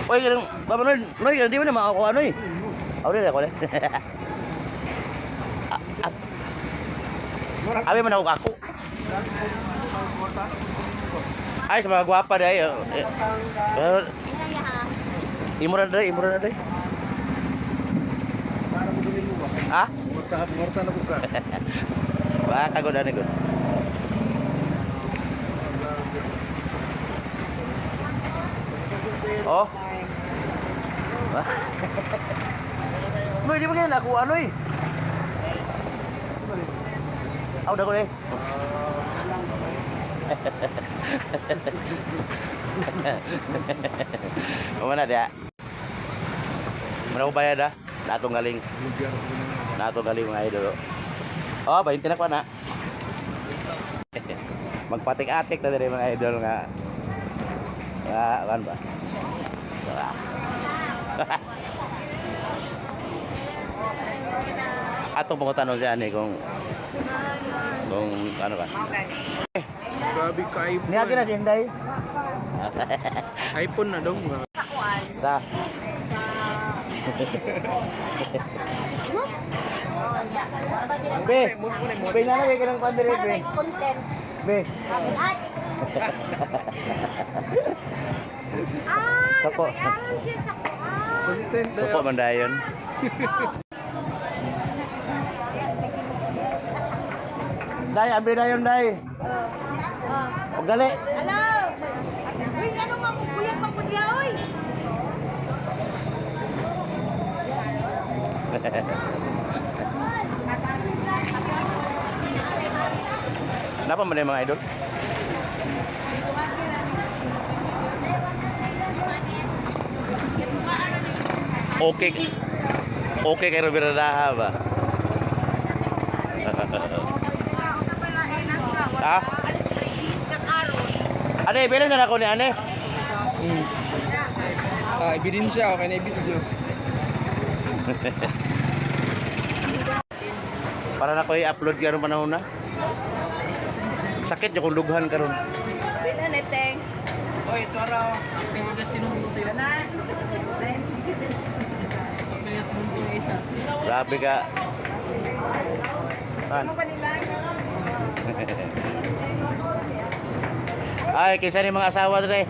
Oy, ganun, Papa Noy, Noy, hindi mo na makakuha, Noy. Ako rin, ako rin. Abi man ako. Ay, sa mga gwapa dahil. Imura na dahil. Ha? Morta na buka. Baka ko na gud. Oh. Noy, di ba kaya nakuha, Noy? Ako na ko eh. Kumana dia. Mana ko bayad ah? Natong galing. Natong galing mga idol. Oh, 20 na ko na. Magpatik-atik na diri mga idol nga. Kan ba? Atong pangutanong siya ni kung ano ka. Grabe ka iPhone. Niya na Jinday. iPhone na dong. Sa. Be, be na lagi ka ng pandere, be. Be. Sako. Sako man dayon. Day, abi dayon day. Og gali. Hello. Uy, ano nga mo kuya pagpudya oy. Napa man yung mga idol? Okay. Okay kay Robert Daha ba? Ha? Ane, bilang na ako ni Ane. Ebidensya okay na video. Para na ko i-upload karon panahon na. Sakit yung lughan karon. Pila na teng. Oy, ito araw. Pinigas tinulong sila na. Grabe ka. Saan? Ay, kaysa ni mga asawa dre.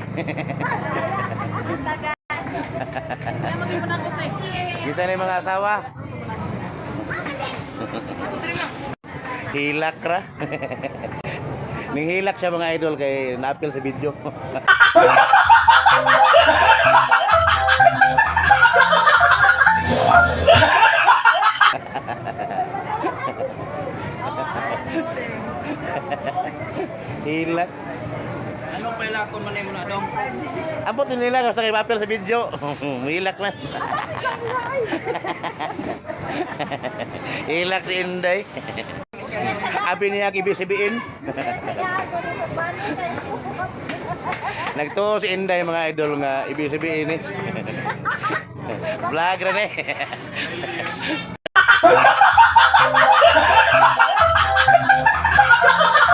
Kaysa ni mga asawa. Hilak ra. Ning hilak siya mga idol kay na-appeal sa video. Hilak. Ano pala ko man mo na dong? Ambot nila kasi kay ma-appeal sa video. Hilak na. Hilak si Inday. Abi niya kibisibiin. Nagtuo si Inday mga idol nga ibisibiin eh. Vlog ra eh.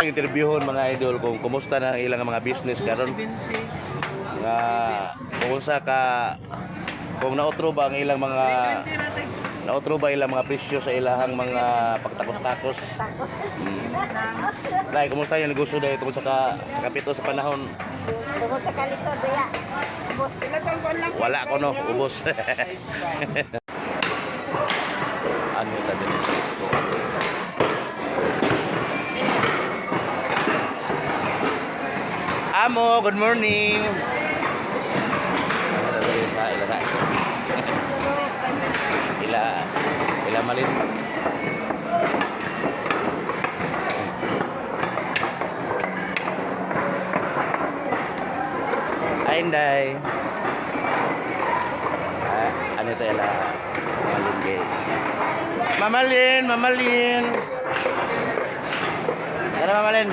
Interviewon mga idol kung kumusta na ang ilang mga business karon. Nga kung nautro ba ang ilang mga ilang mga presyo sa ilahang mga pagtakos-takos. Dai, kumusta yung negosyo dahil tungkol sa kapito sa panahon? Tungkol sa kalisod ya. Ubos. Wala ko no, ubos. Ano ta din? Amo, good morning. Ila malin. Ay, Inday. Ano ito ila malin gay. Mamalin. Tara mamalin.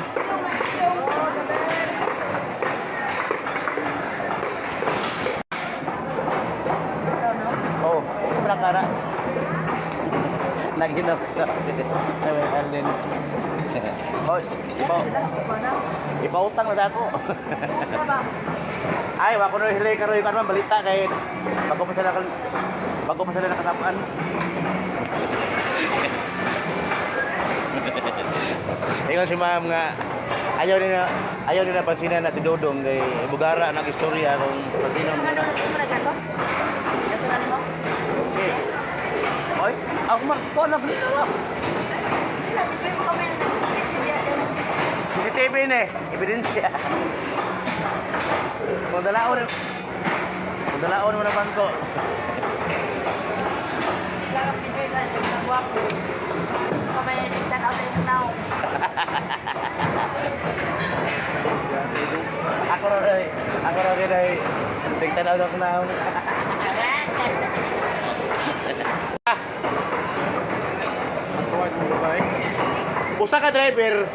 Oh, sebelah kara. lagi na. Ay, Arlen. Hoy, ipautang na ako. Ay, wa ko na hilay karoy kan balita kay bago pa sila nakasapaan. Ingon si ma'am nga ayaw nila pansinan na si Dodong kay bugara nag istorya kung pasino mo na. Okay. Oy, ako man ko na balita wa. CCTV ni, ebidensya. Kung dalaon mo na bangko. Ako rin ay tingtanaw na naon. Usa ka driver,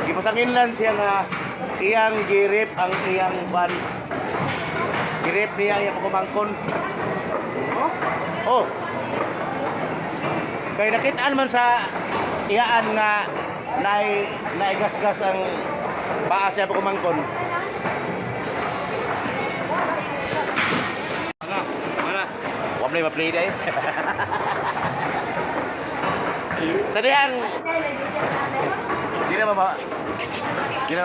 gipasangin lang siya nga iyang girip ang iyang van. Girip niya iyang pagkumangkon. Oh. Kaya nakitaan man sa iyaan nga naigasgas ang paa siya pagkumangkon. Wala. Huwag na ma-play day. Sa diyang Di na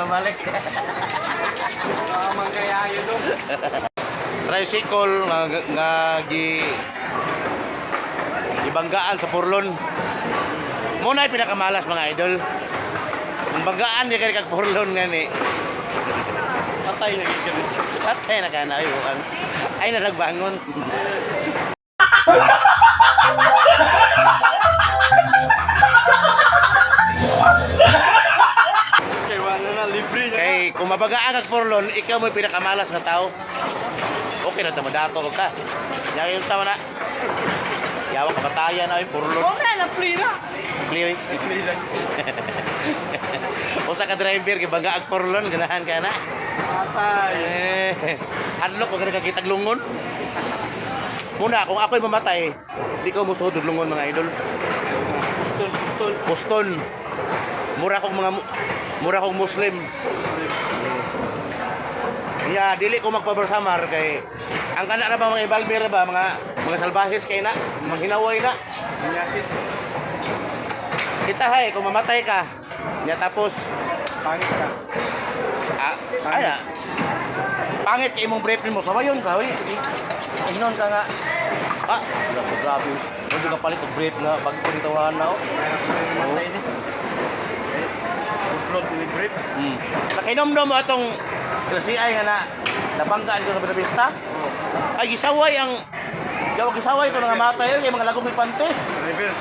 mabalik. Mamang kaya yun dong. Tricycle nga gibanggaan sa Purlon. Muna ay pinakamalas mga idol. Ang banggaan di kay kag Purlon ngani. Patay na gigit. Patay na kana ay nalagbangon. Kaya wala na, libre na. Kay kung mabagaan kag Purlon, ikaw mo pinakamalas na tao. Okay na tama dato ka. Yang yung tama na. Yawa ka batayan ay Purlon. Oo nga, na-play na. Play. Play lang. Usa ka driver kay baga ag Purlon ganahan ka na. Patay. Hadlok ko ka kitag lungon. Muna kung ako'y mamatay, di ko musod lungon mga idol. Pustol. Boston. Mura kong Muslim. Ya, dili ko magpabarsamar kay ang kana ra ba mga ibalbir ba mga salbahes kay na, manghinaway na. Inyakis. Kita hay kung mamatay ka. Ya tapos Pangit ka. ay na. Pangit kay imong brief mo. Sabayon ka, oy. Inon ka nga. Grabe. Hindi ka palit og brief nga pag pintawan na. Matay ni. Uslot ni brief. Nakinomdom mo atong CI nga na nabanggaan ko sa Budapesta. Ay gisaway ang gisaway ko nga matay kay mga lagom may pante. Driver.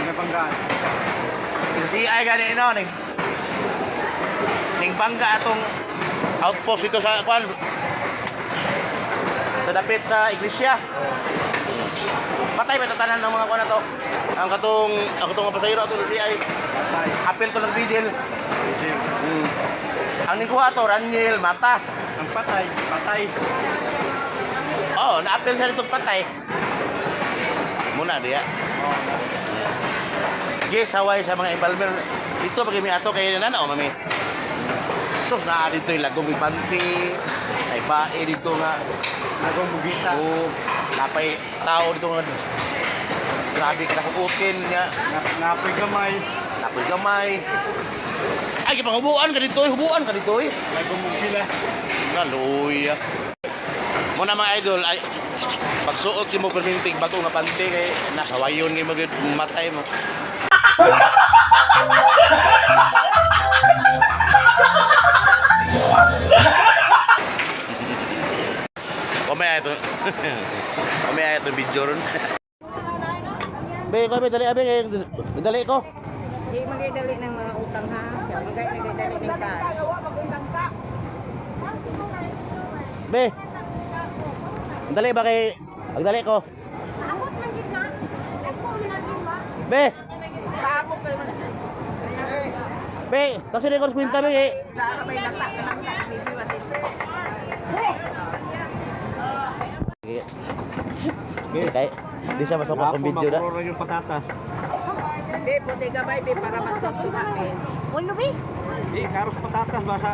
Nabanggaan. CI gani ning bangga atong outpost ito sa kwan sa dapit sa iglesia. Patay pa tanan ng mga kwan na to. Ang katong pasahero ato si ay Patay. apel to ng vigil. Vigil. Ang ningkuha to Raniel mata. Ang patay. Oh, na-apel sa itong patay. Muna diya. Yes, saway sa mga embalmer. Dito pag may ato kayo na o mami. Sus na dito yung lagong ipanti. Ay bae dito nga. Nagong bugita. O napay tao dito nga. Grabe ka nakukutin niya. Napoy gamay. Napoy gamay. Ay, hubuan ka dito eh. Nagong mugila. Naluya. Muna mga idol, ay pagsuot mo permintig bago nga panty kay nakawayon ni magud matay mo. Kumaya ito video ron. Be, dali abe kay dali ko. Di magdali ng mga utang ha. Magdali ng cash. Be. Dali ba kay magdali ko? Be. Be, kasi record kwenta be. Sa may latak na bibi Kaya, di siya masok akong video na. Makurura yung patatas. Be, puti gamay, be, para magtuto sa akin. Ulo, be. Karos patatas, basa.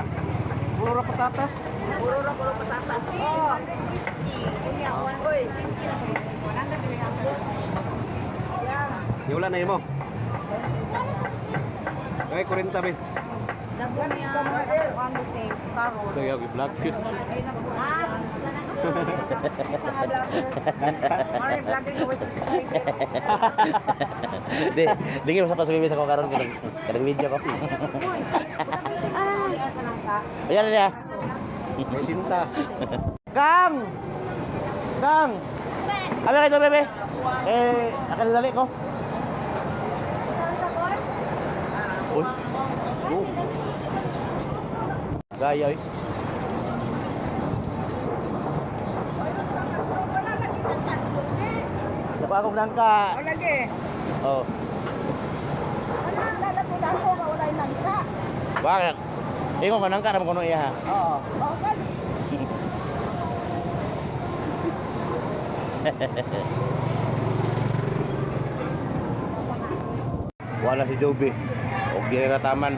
Kurura patatas. Puro patatas. Oo. Uy. Di wala na yun mo. Okay, 40 bin. Dabo niya. Ano say? Carol. Kaya vlog shoot. Mare vlogger ko sa Di kayo masok sa bibis ako karon kadang video ko. Ayan na niya. May sinta. Kang! Kang! Kami kayo bebe. Akan dali ko. Uy. Gaya eh. Dapat ako nangka. O lagi. Oh. Lalapitan ko ka wala nangka. Bakit? Ingo ka nangka naman kuno iya ha. Oo. Okay. Wala si Joby. O ginirataman.